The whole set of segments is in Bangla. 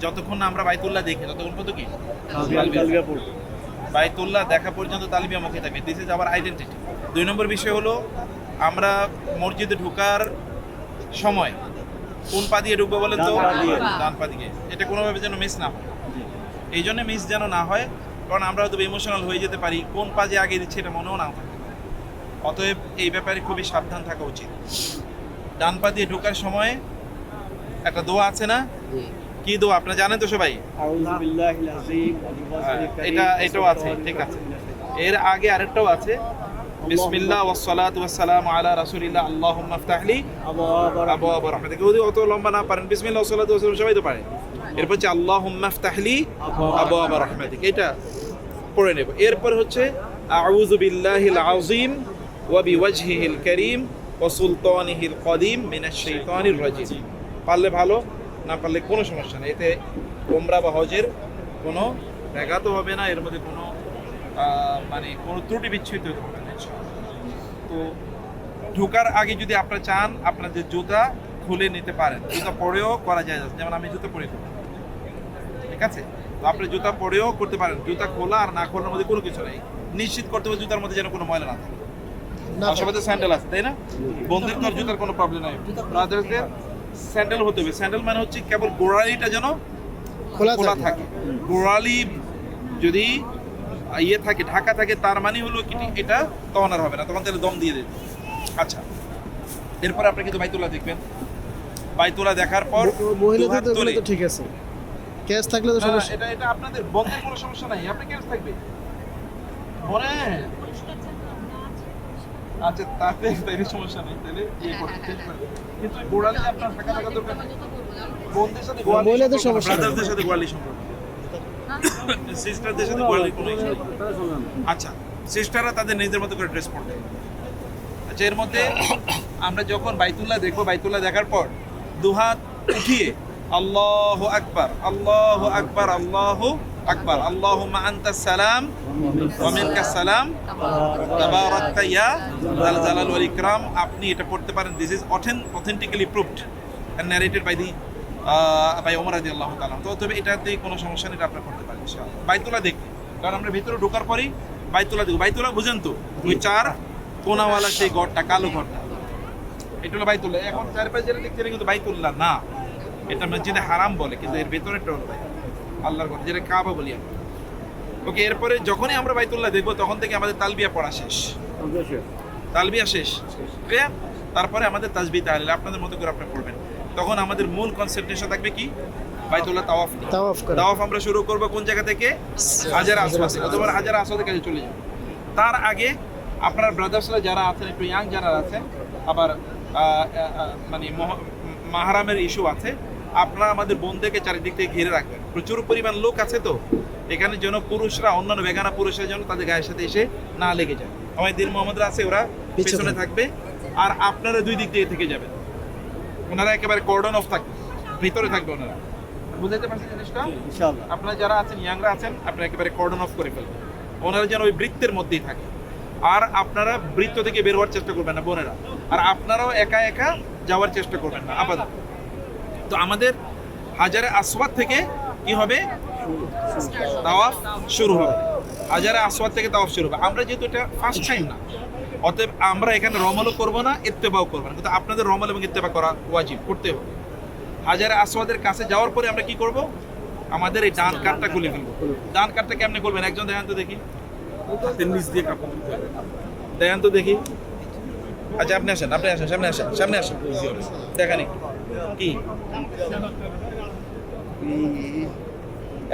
যতক্ষণ না আমরা বাইতুল্লাহ দেখি ততক্ষণ পর্যন্ত কি তালবিয়া পড়বো। বাইতুল্লাহ দেখা পর্যন্ত তালবিয়া মুখে থাকে। This is our identity. 2 নম্বর বিষয় হলো আমরা মসজিদে ঢোকার সময় কোন পা দিয়ে ঢুকবো বলে তো? ডান পা দিয়ে। ডান পা দিয়ে। এটা কোনোভাবে যেন মিস না হয়। এই জন্য মিস যেন না হয়, কারণ আমরা হয়তো ইমোশনাল হয়ে যেতে পারি, কোন পা যে আগে দিচ্ছে এটা মনেও না থাকে। অতএব এই ব্যাপারে খুবই সাবধান থাকা উচিত। ডান পা দিয়ে ঢোকার সময় একটা দোয়া আছে না? কি দোয়া আপনারা জানেন তো সবাই? আউযু বিল্লাহিল আযীম ওয়া বিওয়াজহিল কারীম। এটাও আছে, ঠিক আছে। এর আগে আরেকটাও আছে, বিসমিল্লাহ ওয়াস সালাতু ওয়াস সালামু আলা রাসূলিল্লাহ আল্লাহুম্মা ইফতাহলি আবওয়াবা রাহমাতিকা। যদি অত লম্বা না পারেন, বিসমিল্লাহ ওয়াস সালাতু ওয়াস সালাম সবাই তো পারে। এরপর হচ্ছে আল্লাহুম্মা ইফতাহলি আবওয়াবা রাহমাতিকা, এটা পড়ে নেব। এরপর হচ্ছে আউযু বিল্লাহিল আযীম ওয়া বিওয়াজহিল কারীম ওয়া সুলতানিহিল কদিম মিনাশ শাইতানির রাজিম। পারলে ভালো, না পারলে কোনো সমস্যা নেই। এতে ওমরা বা হজের কোনো ব্যাঘাত হবে না, এর মধ্যে কোনো মানে কোনো ত্রুটি বিচ্ছুত হবে না। তো ঢোকার আগে যদি আপনারা চান আপনাদের জুতা খুলে নিতে পারেন, জুতা পরেও করা যায়। যেমন আমি জুতা পরে করি, ঠিক আছে? তো আপনি জুতা পরেও করতে পারেন। জুতা খোলা আর না খোলার মধ্যে কোনো কিছু নেই। নিশ্চিত করতে হবে জুতার মধ্যে যেন কোনো ময়লা না থাকে। সবাই তো স্যান্ডেল আছে, তাই না? বন্ধুর তো জুতার কোনো প্রবলেম নাই, ব্রাদারদের স্যান্ডেল হতে হবে। স্যান্ডেল মানে হচ্ছে কেবল গোড়ালিটা যেন খোলা থাকে। গোড়ালি যদি ইয়ে থাকে, ঢাকা থাকে, তার মানে হলো কি এটা তখন আর হবে না, তখন তাহলে দম দিয়ে দেবে। আচ্ছা, এরপর আপনি কিন্তু বাইতুল্লাহ দেখবেন। বাইতুল্লাহ দেখার পর মহিলাদের তো দুহাত তুলে- এগুলো তো ঠিক আছে, ক্যাশ থাকলে তো না, সমস্যা। এটা আপনাদের বন্ধের কোনো সমস্যা নাই, আপনি কেন থাকবে মনে। আচ্ছা, তাতে সমস্যা নেই, তাহলে ইয়ে করতে কিন্তু গোড়ালি আপনার থাকা দরকার নেই। বোনদের সাথে মহিলাদের সমস্যা নেই। ব্রাদারদের সাথে গোড়ালি সম্পর্ক, সিস্টারদের সাথে গোড়ালি কোনো issue নেই। আচ্ছা, সিস্টাররা তাদের নিজের মতো করে ড্রেস পরবে। আচ্ছা, এর মধ্যে আমরা যখন বাইতুল্লাহ দেখবো, বাইতুল্লাহ দেখার পর দুহাত উঠিয়ে আল্লাহু আকবার, আল্লাহু আকবার, আল্লাহু আকবার, আল্লাহুম্মা আনতাস সালাম ওয়া মিনকাস সালাম তাবারাকতা ইয়া যাল জালাল ওয়াল ইকরাম। আপনি এটা পড়তে পারেন। This is authentically proved and narrated by Omar রাদিয়াল্লাহু তাআলা। তো তবে এটাতে কোনো সমস্যা নেই, এটা আপনারা করতে পারেন ইনশাআল্লাহ। বাইতুল্লাহ দেখতে, কারণ আমরা ভিতরে ঢোকার পরেই বাইতুল্লাহ দেখব। বাইতুল্লাহ বুঝেন তো, ওই 4 কোনাওয়ালা সেই ঘরটা, কালো ঘরটা, এটা হলো বাইতুল্লাহ। এখন চারপাশে যেটা দেখতে কিন্তু বাইতুল্লাহ না, এটা মসজিদে হারাম বলে, কিন্তু এর ভেতরেটা হলো আল্লাহর ঘর, যেটা কাবা বলি আমরা। ওকে, এরপরে যখনই আমরা বাইতুল্লাহ দেখবো তখন থেকে আমাদের তালবিয়া পড়া শেষ, তালবিয়া শেষ, ক্লিয়ার? তারপরে আমাদের তাসবিহ তাহলিল আপনাদের মতো করে আপনারা পড়বেন। তখন আমাদের মূল কনসেন্ট্রেশন থাকবে কি? বাইতুল্লাহ তাওয়াফ। তাওয়াফ আমরা শুরু করব কোন জায়গা থেকে? হাজার আসওয়াদ থেকে, অথবা হাজার আসওয়াদের কাছে চলে যাব। তার আগে আপনার ব্রাদার্সরা যারা আছেন, একটু ইয়াং যারা আছেন, আবার মানে মাহরামের ইস্যু আছে, আপনারা আমাদের বোনদেরকে চারিদিক থেকে ঘিরে রাখবেন। প্রচুর পরিমাণ লোক আছে, তো এখানে যেন পুরুষরা, অন্যান্য বেগানা পুরুষরা যেন তাদের গায়ের সাথে এসে না লেগে যায়। আমার দিন মোহাম্মদরা আছে, ওরা পেছনে থাকবে, আর আপনারা দুই দিক থেকে যাবেন। ওনারা একেবারে কর্ডন অফ থাকবে, ভিতরে থাকবে ওনারা। বুঝাইতে পারছেন জিনিসটা? ইনশাআল্লাহ। আপনারা যারা আছেন, ইয়াংরা আছেন, আপনারা একেবারে কর্ডন অফ করে ফেলবেন। ওনারা যেন ওই বৃত্তের মধ্যেই থাকে, আর আপনারা বৃত্ত থেকে বের হওয়ার চেষ্টা করবেন না বোনেরা, আর আপনারাও একা একা যাওয়ার চেষ্টা করবেন না আপাতত। তো আমাদের হাজারে আসওয়াদ থেকে কি হবে? তাওয়াফ শুরু হবে। হাজারে আসওয়াদ থেকে তাওয়াফ শুরু হবে। আমরা যেহেতু এটা ফার্স্ট টাইম না, অতএব আমরা এখানে রমলও করবো না, ইত্তেবাও করবো না, কিন্তু আপনাদের রমল এবং ইত্তেবা করা ওয়াজিব, করতে হবে। হাজারে আসওয়াদের কাছে যাওয়ার পরে আমরা কি করব? আমাদের এই ডান কাঠটা খুলে ফেলবো। ডান কাঠটা কেমনে করবেন? একজন দেখান তো দেখি, হাতের নিচ দিয়ে কাপড় খুলতে হবে। দেখান তো দেখি। আচ্ছা, আপনি আসেন, সামনে আসেন, সামনে আসেন, দেখান একটু কি।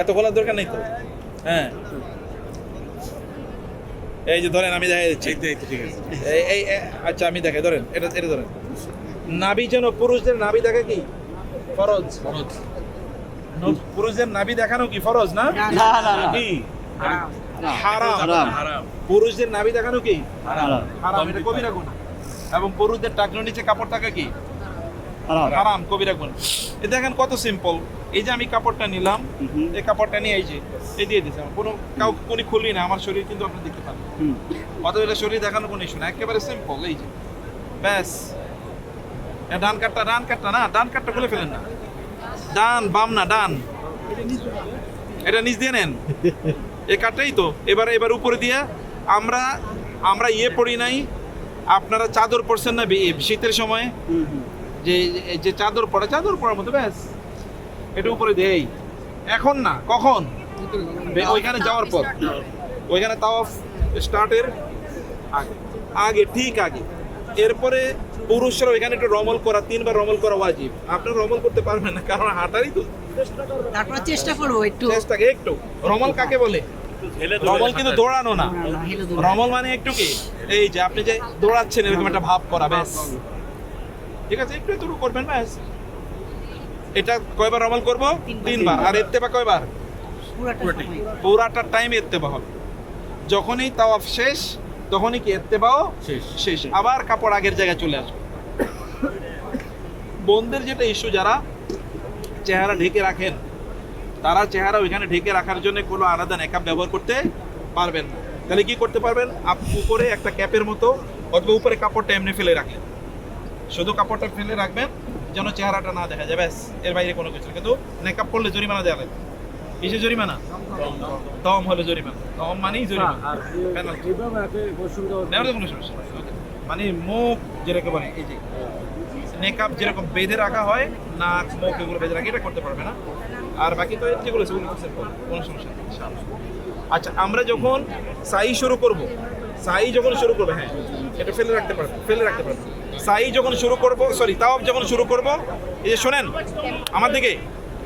এত খোলার দরকার নেই তো। হ্যাঁ, এই যে ধরেন, আমি দেখাই দিচ্ছি। ঠিক আছে, এই আচ্ছা আমি দেখাই, ধরেন এটা ধরেন। নাভি যেন, পুরুষদের নাভি দেখা কি ফরজ? পুরুষদের নাভি দেখানো কি ফরজ না? কি হারাম? পুরুষদের নাভি দেখানো কি হারাম, এটা কবিরা গুনাহ। এবং পুরুষদের টাকনোর নিচে কাপড় থাকা কি হারাম, কবিরা গুনাহ। এই দেখেন কত সিম্পল। এই যে আমি কাপড়টা নিলাম, এই কাপড়টা নিয়ে এই যে এই দিয়ে দিচ্ছি, কোনো কোনি খুলি না, আমার শরীর কিন্তু আপনি দেখতে পাবেন। অত এটা শরীর দেখানোর কোনো ইস্যু না, একেবারে সিম্পল। এই যে ব্যাস। ডান কাটটা না, ডান কাটটা খুলে ফেলেন না। ডান, বাম না, ডান। এটা নিচ দিয়ে নেন, এ কাঠটাই তো। এবার উপরে দিয়ে আমরা ইয়ে পড়ি নাই, আপনারা চাদর পরছেন না শীতের সময়, যে চাদর পরার মতো, ব্যাস এটা উপরে দেই। এখন না, কখন? ওইখানে যাওয়ার পর, ওইখানে তাওয়াফ স্টার্টের আগে, ঠিক আগে। এরপরে পুরুষরা ওইখানে একটু রমল করা, 3 বার রমল করা ওয়াজিব। আপনারা রমল করতে পারবেন না, কারণ হাঁটারই তো। তারপর চেষ্টা করবো একটু। একটু রমল কাকে বলে? রমল কিন্তু দৌড়ানো না, রমল মানে একটু কি, এই যে আপনি যে দৌড়াচ্ছেন এরকম একটা ভাব করা, ব্যাস। ঠিক আছে, একটু একটু করবেন, ব্যাস। এটা কয়বার রমল করব? 3 বার। আর ইত্তেবা কয়বার? পুরাটা টাইম ইত্তেবা হবে। যখনই তাওয়াফ শেষ, তখনই কি ইত্তেবাও শেষ। আবার কাপড় আগের জায়গায় চলে আসবে। বোনদের যেটা ইস্যু, যারা চেহারা ঢেকে রাখেন, তারা চেহারা ওইখানে ঢেকে রাখার জন্য কোনো আলাদা নেকআপ ব্যবহার করতে পারবেন না। তাহলে কি করতে পারবেন? উপরে একটা ক্যাপের মতো, অথবা উপরে কাপড়টা এমনি ফেলে রাখলেন, শুধু কাপড়টা ফেলে রাখবেন যেন চেহারাটা না দেখা যায়, ব্যাস। এর বাইরে কোনো কিছু না। কিন্তু নেকআপ করলে জরিমানা দেওয়া লাগবে। কিসে জরিমানা? দম হলে জরিমানা। দম মানেই জরিমানা, পেনাল্টি। কোনো সমস্যা নেই। মানে মুখ যেরকম বলে, এই যে নেকআপ যেরকম বেঁধে রাখা হয়, নাক মুখ এগুলো বেঁধে রাখা, এটা করতে পারবে না। আর বাকি তো যেগুলো সেগুলো কোনো সমস্যা নেই। আচ্ছা, আমরা যখন সাই শুরু করব, হ্যাঁ এটা ফেলে রাখতে পারবো। সাই যখন শুরু করব, তাওয়াফ যখন শুরু করব, এই যে শোনেন আমার দিকে,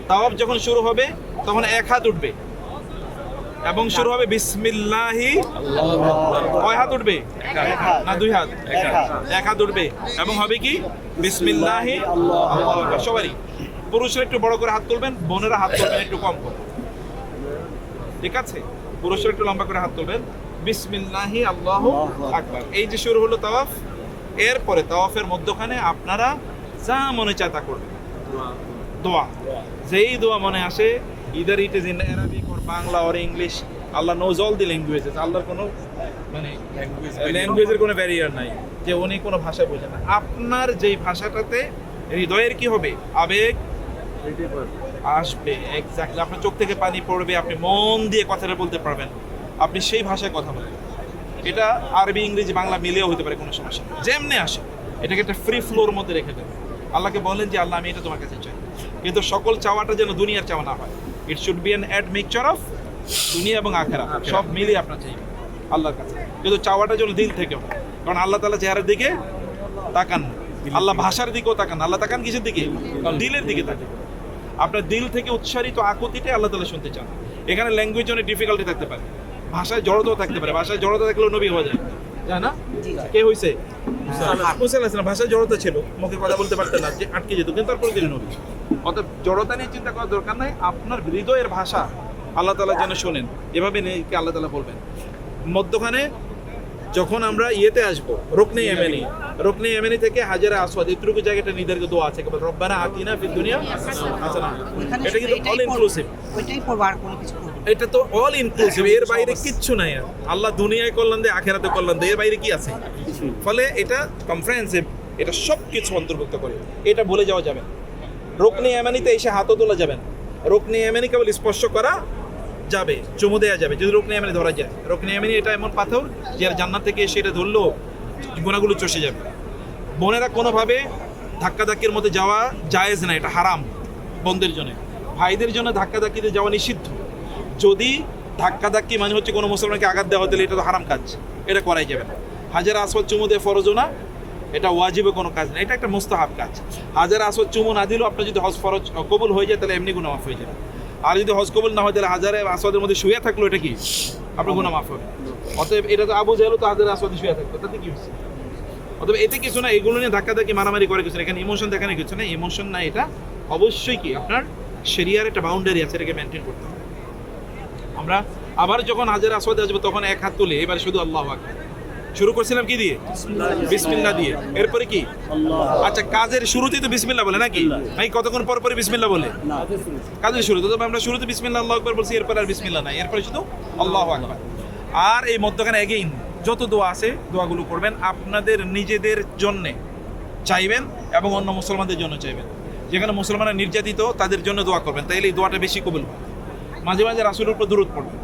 তাওয়াফ যখন শুরু হবে তখন 1 হাত উঠবে এবং শুরু হবে বিসমিল্লাহি। কয় হাত উঠবে? না 2 হাত? 1 হাত উঠবে এবং হবে কি বিসমিল্লাহি আল্লাহু আকবার। সবারই, পুরুষরা একটু বড় করে হাত তুলবেন, বোনেরা হাত তুলবেন একটু কম করে, ঠিক আছে? পুরুষরা একটু লম্বা করে হাত তুলবেন, বিসমিল্লাহি আল্লাহু আকবার। এই যে শুরু হলো তাওয়াফ। এরপরে তাওয়াফের মধ্যখানে আপনারা যা মনে চায় তা করবেন। দোয়া, যেই দোয়া মনে আসে, either it is in Arabic or Bangla or English, Allah knows all the languages. আল্লাহর কোনো মানে ল্যাঙ্গুয়েজের কোনো ব্যারিয়ার নাই যে উনি কোনো ভাষা বোঝেন না। আপনার যেই ভাষাটাতে হৃদয়ের কি হবে, আবেগ আসবে, এক্স্যাক্টলি আপনার চোখ থেকে পানি পড়বে, আপনি মন দিয়ে কথাটা বলতে পারবেন, আপনি সেই ভাষায় কথা বলবেন। এটা আরবি, ইংরেজি, বাংলা মিলেও হতে পারে, কোনো সমস্যা নেই। যেমনি আসে এটাকে একটা ফ্রি ফ্লোর মধ্যে রেখে দেবেন। আল্লাহকে বলেন যে আল্লাহ আমি এটা তোমার কাছে চাই, কিন্তু সকল চাওয়াটা যেন দুনিয়ার চাওয়া না হয়। It should be an admixture of দুনিয়া এবং আখিরাত, সব মিলিয়ে আপনার চাইবে আল্লাহর কাছে, কিন্তু চাওয়াটা যেন দিল থেকে হয়। কারণ আল্লাহ তাআলা চেহারার দিকে তাকান না, আল্লাহ ভাষার দিকেও তাকান। আল্লাহ তাকান কিসের দিকে? দিলের দিকে তাকান। আপনার দিল থেকে উচ্চারিত আকুতিটাই আল্লাহ তাআলা শুনতে চান। এখানে ল্যাঙ্গুয়েজ অনেক ডিফিকাল্টি থাকতে পারে, ভাষায় জড়তাও থাকতে পারে। ভাষায় জড়তা থাকলেও নবী হয়ে যায়, জানা না? কে হয়েছে? মুসা আলাইহিস সালাম। ভাষায় জড়তা ছিল, মুখে কথা বলতে পারতেন না, যে আটকে যেত, কিন্তু তারপরে তিনি নবী। অর্থাৎ জড়তা নিয়ে চিন্তা করার দরকার নাই। আপনার হৃদয়ের ভাষা আল্লাহ তাআলা যেন শোনেন, এভাবে নেই আল্লাহ তাআলা বলবেন। মধ্যখানে যখন আমরা ইয়েতে আসবো, রুকনে ইয়েমেনি থেকে হাজারে আসওয়াদ, এতটুকু জায়গাটা নির্ধারিত দোয়া আছে, রব্বানা আতিনা ফিদ দুনিয়া হাসানা। এটা কিন্তু অল ইনক্লুসিভ, ওইটাই পড়বো, আর কোনো কিছু করবো না। এটা তো অল ইনক্লুসিভ, এর বাইরে কিচ্ছু নাই। আর আল্লাহ দুনিয়ায় কল্যাণ দেয়, আখিরাতে কল্যাণ দেয়, এর বাইরে কি আছে? ফলে এটা কমপ্রিহেনসিভ, এটা সব কিছু অন্তর্ভুক্ত করে। এটা বলে যাওয়া যাবে না। রুকনে ইয়েমেনিতে এসে হাতও তোলা যাবে না। রুকনে ইয়েমেনি কেবল স্পর্শ করা যাবে, চুমু দেওয়া যাবে যদি রুকনে ইয়েমেনি ধরা যায়। রুকনে ইয়েমেনি এটা এমন পাথর যে আর জান্নাত থেকে এসে এটা ধরলেও গুণাগুলো চষে যাবে। বোনেরা কোনোভাবে ধাক্কাধাক্কির মধ্যে যাওয়া জায়েজ না, এটা হারাম বোনদের জন্য। ভাইদের জন্য ধাক্কাধাক্কিতে যাওয়া নিষিদ্ধ। যদি ধাক্কাধাক্কি মানে হচ্ছে কোনো মুসলমানকে আঘাত দেওয়া, তাহলে এটা তো হারাম কাজ, এটা করাই যাবে না। হাজার আসওয়াদ চুমু দিয়ে ফরজও না, এটা ওয়াজিবে কোনো কাজ না, এটা একটা মুস্তাহাব কাজ। হাজার আসওয়াদ চুমু না দিলেও আপনার যদি হজ ফরজ কবুল হয়ে যায়, তাহলে এমনি গুনাহ মাফ হয়ে যাবে। আর যদি হজ কবুল না হয়, তাহলে হাজারে আসওয়াদের মধ্যে শুয়ে থাকলো, এটা কি আপনার গুনাহ মাফ হবে। অতএব এটা তো আবু জাহেলও তো হাজারে আসওয়াদে শুয়ে থাকতো, তাতে কি হচ্ছে? অতএব এতে কিছু না, এগুলো নিয়ে ধাক্কাধাক্কি মারামারি করে কিছু না, এখানে ইমোশন দেখানো কিছু না। ইমোশন না, এটা অবশ্যই কি আপনার শরিয়ার একটা বাউন্ডারি আছে, এটাকে মেনটেন করতে হবে। আমরা আবার যখন হাজারে আসওয়াদে আসবো, তখন 1 হাত তুলে এবার শুধু আল্লাহু আকবার শুরু করছিলাম কি দিয়ে? বিসমিল্লাহ দিয়ে। এরপরে কি? আচ্ছা, কাজের শুরুতেই তো বিসমিল্লাহ বলে নাকি? নাকি কতক্ষণ পর পরে বিসমিল্লাহ বলে? কাজের শুরুতে। তবে আমরা শুরুতে বিসমিল্লাহ আল্লাহু আকবার বলছি, এরপর আর বিসমিল্লাহ নাই, এরপরে শুধু আল্লাহু আকবার। আর এই মধ্যখানে এগেইন যত দোয়া আছে, দোয়াগুলো করবেন আপনাদের নিজেদের জন্যে চাইবেন এবং অন্য মুসলমানদের জন্য চাইবেন। যেখানে মুসলমানরা নির্যাতিত তাদের জন্য দোয়া করবেন, তাইলে এই দোয়াটা বেশি কবুল হয়। মাঝে মাঝে রাসূলের উপর দুরূদ পড়বেন,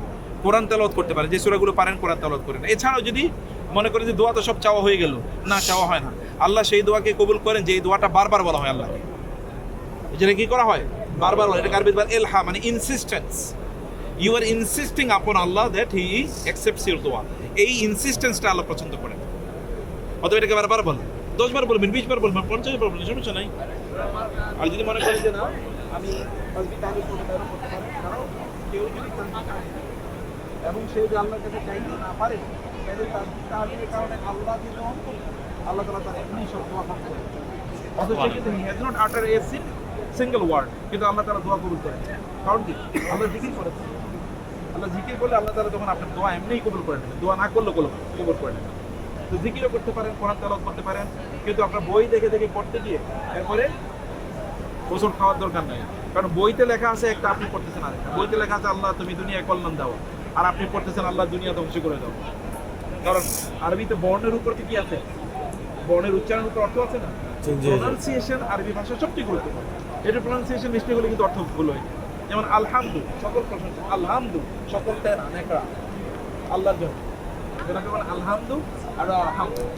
কোরআন তেলাওয়াত করতে পারেন, যে সূরাগুলো পারেন কোরআন তেলাওয়াত করেন। এছাড়াও যদি মনে করেন যে দোয়া তো সব চাওয়া হয়ে গেল, না, চাওয়া হয় না। আল্লাহ সেই দোয়াকে কবুল করেন যে এই দোয়াটা বারবার বলা হয় আল্লাহকে, যেটা কি করা হয় বারবার বলা, এটা আরবিতে বলে এলহা, মানে ইনসিস্টেন্স। ইউ আর ইনসিস্টিং আপন আল্লাহ দ্যাট হি অ্যাকসেপ্টস ইউর দোয়া। এই ইনসিস্টেন্সটা আল্লাহ পছন্দ করেন। অতএব এটাকে বারবার বলেন, 10 বার বলবেন, 20 বার বলবেন, 50 বার বলবেন, সমস্যা নাই। আর যদি মনে করেন যে না আমি তাসবিহ তাহলিল করতে পারবো, করতে পারবো, কারণ কেউ যদি তাসবিহ চায় এবং সে যদি আল্লাহর কাছে চাইতে না পারে, তাহলে তাসবিহ তাহলিলের কারণে আল্লাহ যদি আল্লাহ তাআলা তার এমনি সব দোয়া কবুল করেন। অথচ কিন্তু হি হ্যাজ নট আটার এ সিঙ্গেল ওয়ার্ড, কিন্তু আল্লাহ তাআলা দোয়া কবুল করেন। কারণ কি? আল্লাহ জিকির করেছেন। আল্লাহ জিকির করলে আল্লাহ তাআলা তখন আপনার দোয়া এমনিই কবুল করে নেবেন, দোয়া না করলে কবুল করে নেবেন। তো জিকিরও করতে পারেন, কোরআন তেলাওয়াত করতে পারেন, কিন্তু আপনার বই দেখে দেখে পড়তে গিয়ে এরপরে গোসল খাওয়ার দরকার নাই। কারণ বইতে লেখা আছে একটা, আপনি পড়তেছেন আরেকটা। বইতে লেখা আছে আল্লাহ তুমি দুনিয়ায় কল্যাণ দাও, আর আপনি পড়তেছেন আল্লাহ দুনিয়া ধ্বংস করে দাও। কারণ আরবিতে বর্ণের উপর কি আছে, বর্ণের উচ্চারণের উপর অর্থ আছে না। প্রোনাউন্সিয়েশন আরবি ভাষা সবচেয়ে গুরুত্বপূর্ণ। এটা প্রোনাউন্সিয়েশন মিস্টেক হলে কিন্তু অর্থ ভুল হয়। যেমন আলহামদু, সকল প্রশংসা, আলহামদু সকল তেনা নেকড়া আল্লাহর জন্য, যেটাকে বলে আলহামদু আর আলহামদু।